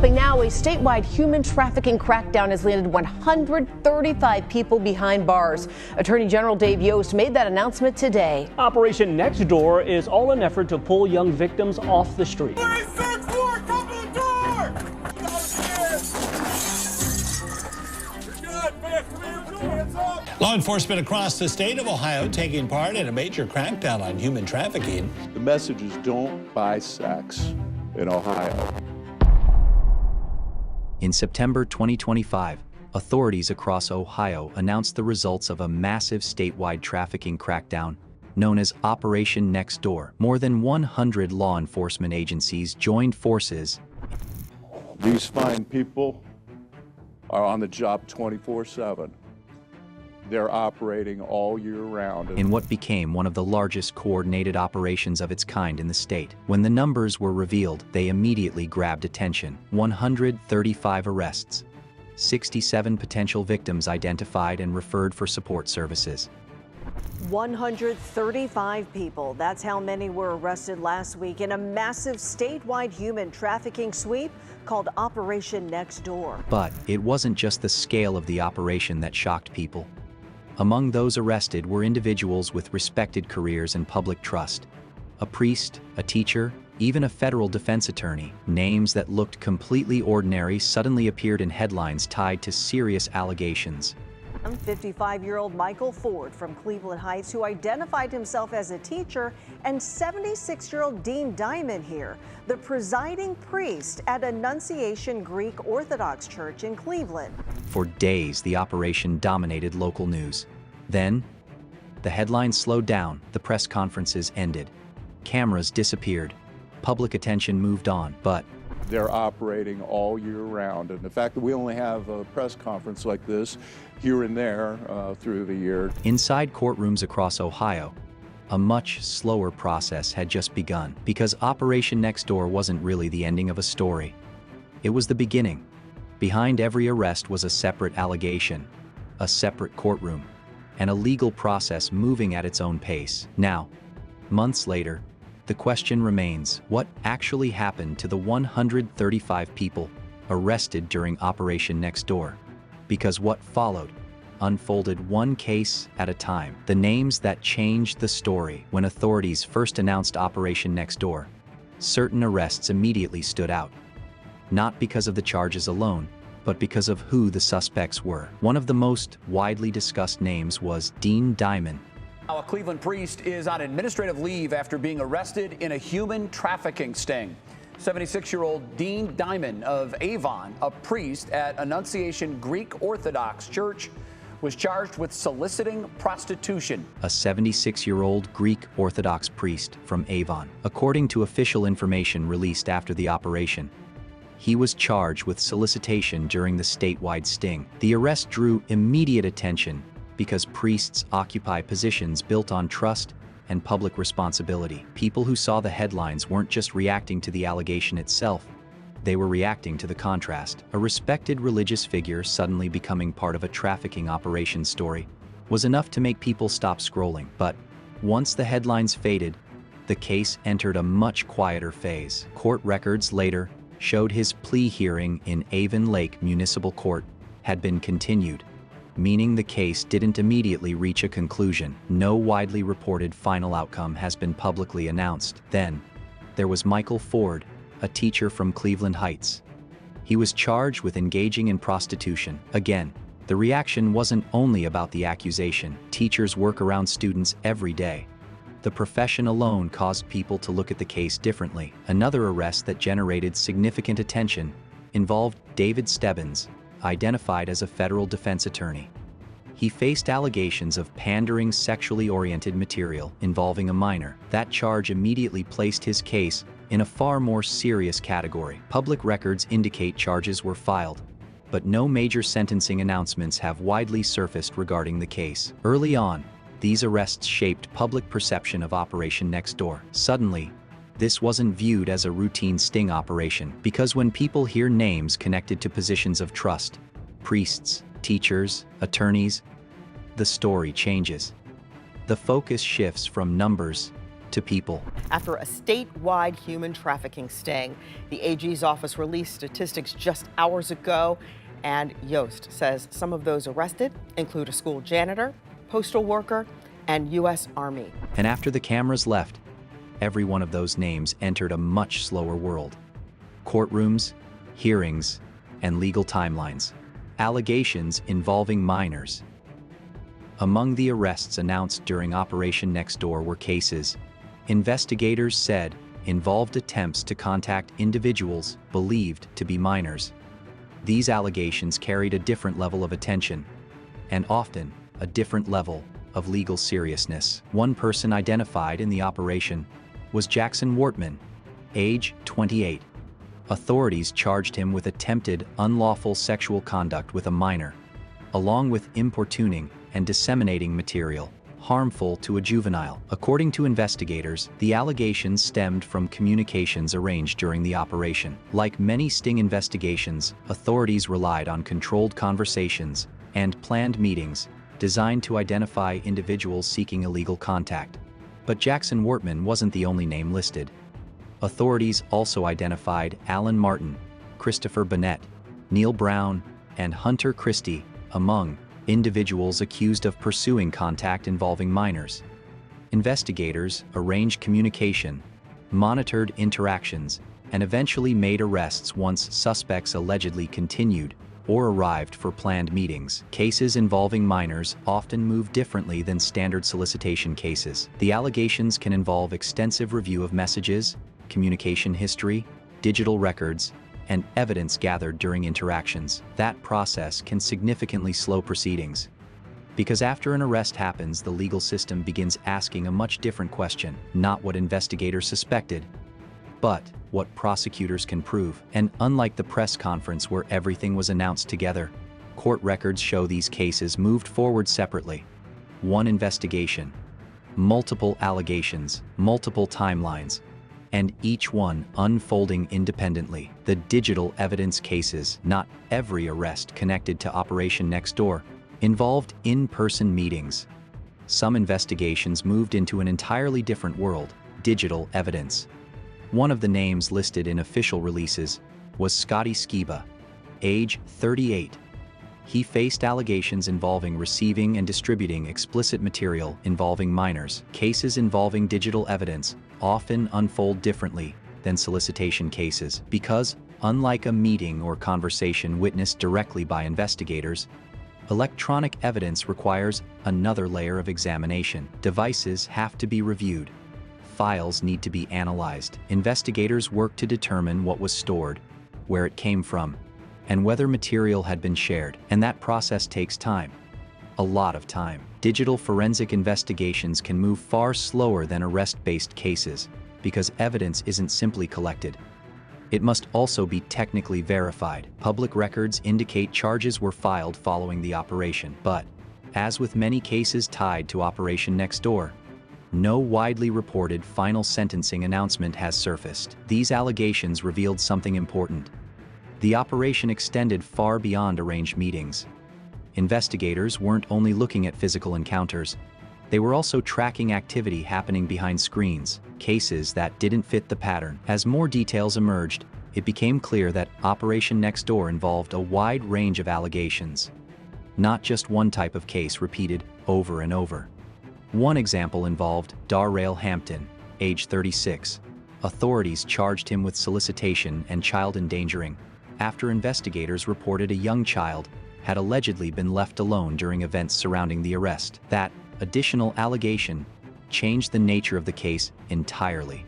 Developing now, a statewide human trafficking crackdown has landed 135 people behind bars. Attorney General Dave Yost made that announcement today. Operation Next Door is all an effort to pull young victims off the street. Law enforcement across the state of Ohio taking part in a major crackdown on human trafficking. The message is don't buy sex in Ohio. In September 2025, authorities across Ohio announced the results of a massive statewide trafficking crackdown known as Operation Next Door. More than 100 law enforcement agencies joined forces. These fine people are on the job 24/7. They're operating all year round. In what became one of the largest coordinated operations of its kind in the state. When the numbers were revealed, they immediately grabbed attention. 135 arrests, 67 potential victims identified and referred for support services. 135 people. That's how many were arrested last week in a massive statewide human trafficking sweep called Operation Next Door. But it wasn't just the scale of the operation that shocked people. Among those arrested were individuals with respected careers and public trust. A priest, a teacher, even a federal defense attorney. Names that looked completely ordinary suddenly appeared in headlines tied to serious allegations. 55-year-old Michael Ford from Cleveland Heights, who identified himself as a teacher, and 76-year-old Dean Diamond here, the presiding priest at Annunciation Greek Orthodox Church in Cleveland. For days, the operation dominated local news. Then, the headlines slowed down, the press conferences ended, cameras disappeared, public attention moved on, but they're operating all year round. And the fact that we only have a press conference like this here and there through the year. Inside courtrooms across Ohio, a much slower process had just begun, because Operation Next Door wasn't really the ending of a story. It was the beginning. Behind every arrest was a separate allegation, a separate courtroom, and a legal process moving at its own pace. Now, months later, the question remains, what actually happened to the 135 people arrested during Operation Next Door? Because what followed unfolded one case at a time. The names that changed the story. When authorities first announced Operation Next Door, certain arrests immediately stood out. Not because of the charges alone, but because of who the suspects were. One of the most widely discussed names was Dean Diamond. Now, a Cleveland priest is on administrative leave after being arrested in a human trafficking sting. 76-year-old Dean Diamond of Avon, a priest at Annunciation Greek Orthodox Church, was charged with soliciting prostitution. A 76-year-old Greek Orthodox priest from Avon. According to official information released after the operation, he was charged with solicitation during the statewide sting. The arrest drew immediate attention because priests occupy positions built on trust and public responsibility. People who saw the headlines weren't just reacting to the allegation itself, they were reacting to the contrast. A respected religious figure suddenly becoming part of a trafficking operation story was enough to make people stop scrolling. But once the headlines faded, the case entered a much quieter phase. Court records later showed his plea hearing in Avon Lake Municipal Court had been continued, meaning the case didn't immediately reach a conclusion. No widely reported final outcome has been publicly announced. Then, there was Michael Ford, a teacher from Cleveland Heights. He was charged with engaging in prostitution. Again, the reaction wasn't only about the accusation. Teachers work around students every day. The profession alone caused people to look at the case differently. Another arrest that generated significant attention involved David Stebbins, identified as a federal defense attorney. He faced allegations of pandering sexually oriented material involving a minor. That charge immediately placed his case in a far more serious category. Public records indicate charges were filed, but no major sentencing announcements have widely surfaced regarding the case. Early on, these arrests shaped public perception of Operation Next Door. Suddenly, this wasn't viewed as a routine sting operation, because when people hear names connected to positions of trust, priests, teachers, attorneys, the story changes. The focus shifts from numbers to people. After a statewide human trafficking sting, the AG's office released statistics just hours ago, and Yost says some of those arrested include a school janitor, postal worker, and U.S. Army. And after the cameras left, every one of those names entered a much slower world. Courtrooms, hearings, and legal timelines. Allegations involving minors. Among the arrests announced during Operation Next Door were cases, investigators said, involved attempts to contact individuals believed to be minors. These allegations carried a different level of attention, and often a different level of legal seriousness. One person identified in the operation was Jackson Wortman, age 28. Authorities charged him with attempted unlawful sexual conduct with a minor, along with importuning and disseminating material harmful to a juvenile. According to investigators, the allegations stemmed from communications arranged during the operation. Like many sting investigations, authorities relied on controlled conversations and planned meetings designed to identify individuals seeking illegal contact. But Jackson Wortman wasn't the only name listed. Authorities also identified Alan Martin, Christopher Bennett, Neil Brown, and Hunter Christie among individuals accused of pursuing contact involving minors. Investigators arranged communication, monitored interactions, and eventually made arrests once suspects allegedly continued or arrived for planned meetings. Cases involving minors often move differently than standard solicitation cases. The allegations can involve extensive review of messages, communication history, digital records, and evidence gathered during interactions. That process can significantly slow proceedings. Because after an arrest happens, the legal system begins asking a much different question, not what investigators suspected, but what prosecutors can prove. And unlike the press conference where everything was announced together, court records show these cases moved forward separately. One investigation, multiple allegations, multiple timelines, and each one unfolding independently. The digital evidence cases, not every arrest connected to Operation Next Door, involved in-person meetings. Some investigations moved into an entirely different world, digital evidence. One of the names listed in official releases was Scotty Skiba, age 38. He faced allegations involving receiving and distributing explicit material involving minors. Cases involving digital evidence often unfold differently than solicitation cases because, unlike a meeting or conversation witnessed directly by investigators, electronic evidence requires another layer of examination. Devices have to be reviewed. Files need to be analyzed. Investigators work to determine what was stored, where it came from, and whether material had been shared. And that process takes time. A lot of time. Digital forensic investigations can move far slower than arrest-based cases because evidence isn't simply collected. It must also be technically verified. Public records indicate charges were filed following the operation, but, as with many cases tied to Operation Next Door, no widely reported final sentencing announcement has surfaced. These allegations revealed something important. The operation extended far beyond arranged meetings. Investigators weren't only looking at physical encounters, they were also tracking activity happening behind screens, cases that didn't fit the pattern. As more details emerged, it became clear that Operation Next Door involved a wide range of allegations. Not just one type of case repeated over and over. One example involved Darrell Hampton, age 36. Authorities charged him with solicitation and child endangering after investigators reported a young child had allegedly been left alone during events surrounding the arrest. That additional allegation changed the nature of the case entirely.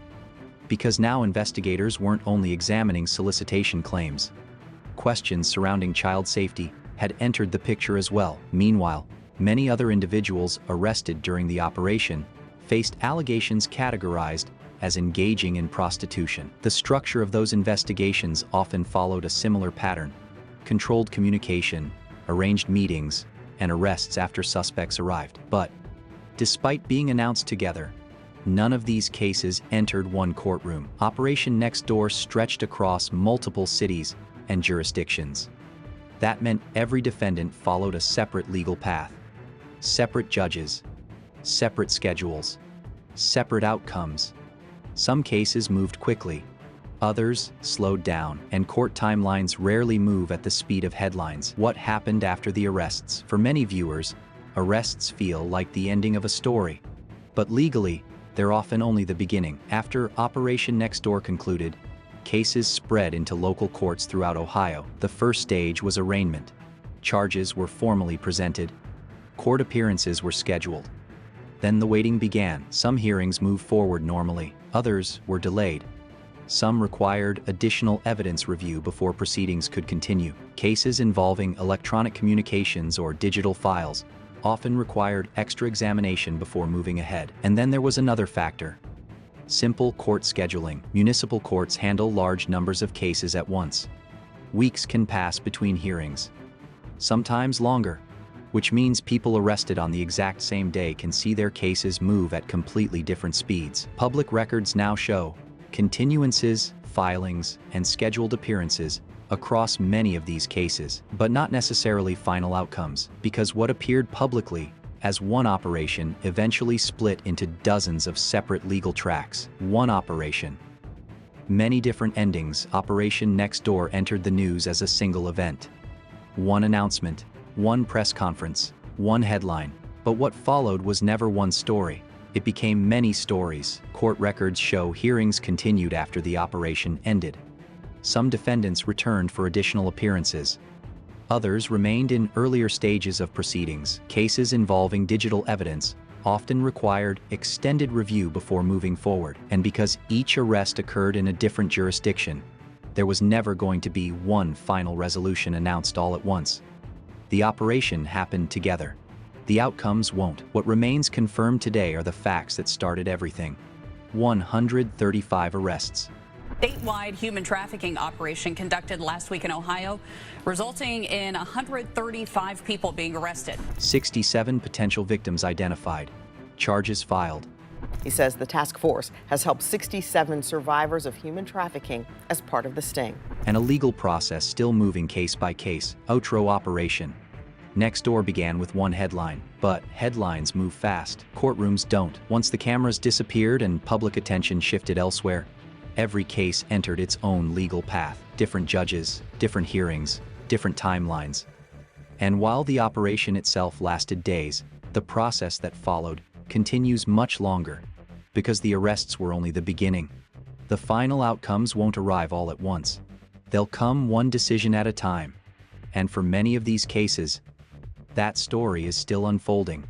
Because now investigators weren't only examining solicitation claims. Questions surrounding child safety had entered the picture as well. Meanwhile, many other individuals arrested during the operation faced allegations categorized as engaging in prostitution. The structure of those investigations often followed a similar pattern: controlled communication, arranged meetings, and arrests after suspects arrived. But, despite being announced together, none of these cases entered one courtroom. Operation Next Door stretched across multiple cities and jurisdictions. That meant every defendant followed a separate legal path, separate judges, separate schedules, separate outcomes. Some cases moved quickly, others slowed down, and court timelines rarely move at the speed of headlines. What happened after the arrests? For many viewers, arrests feel like the ending of a story. But legally, they're often only the beginning. After Operation Next Door concluded, cases spread into local courts throughout Ohio. The first stage was arraignment. Charges were formally presented. Court appearances were scheduled. Then the waiting began. Some hearings moved forward normally, others were delayed. Some required additional evidence review before proceedings could continue. Cases involving electronic communications or digital files often required extra examination before moving ahead. And then there was another factor: simple court scheduling. Municipal courts handle large numbers of cases at once. Weeks can pass between hearings, sometimes longer, which means people arrested on the exact same day can see their cases move at completely different speeds. Public records now show continuances, filings, and scheduled appearances across many of these cases, but not necessarily final outcomes, because what appeared publicly as one operation eventually split into dozens of separate legal tracks. One operation, many different endings. Operation Next Door entered the news as a single event. One announcement, one press conference, one headline. But what followed was never one story. It became many stories. Court records show hearings continued after the operation ended. Some defendants returned for additional appearances. Others remained in earlier stages of proceedings. Cases involving digital evidence often required extended review before moving forward. And because each arrest occurred in a different jurisdiction, there was never going to be one final resolution announced all at once. The operation happened together. The outcomes won't. What remains confirmed today are the facts that started everything. 135 arrests. Statewide human trafficking operation conducted last week in Ohio, resulting in 135 people being arrested. 67 potential victims identified. Charges filed. He says the task force has helped 67 survivors of human trafficking as part of the sting. And a legal process still moving case by case. Outro Operation Next Door began with one headline, but headlines move fast. Courtrooms don't. Once the cameras disappeared and public attention shifted elsewhere, every case entered its own legal path. Different judges, different hearings, different timelines. And while the operation itself lasted days, the process that followed continues much longer, because the arrests were only the beginning. The final outcomes won't arrive all at once. They'll come one decision at a time. And for many of these cases, that story is still unfolding.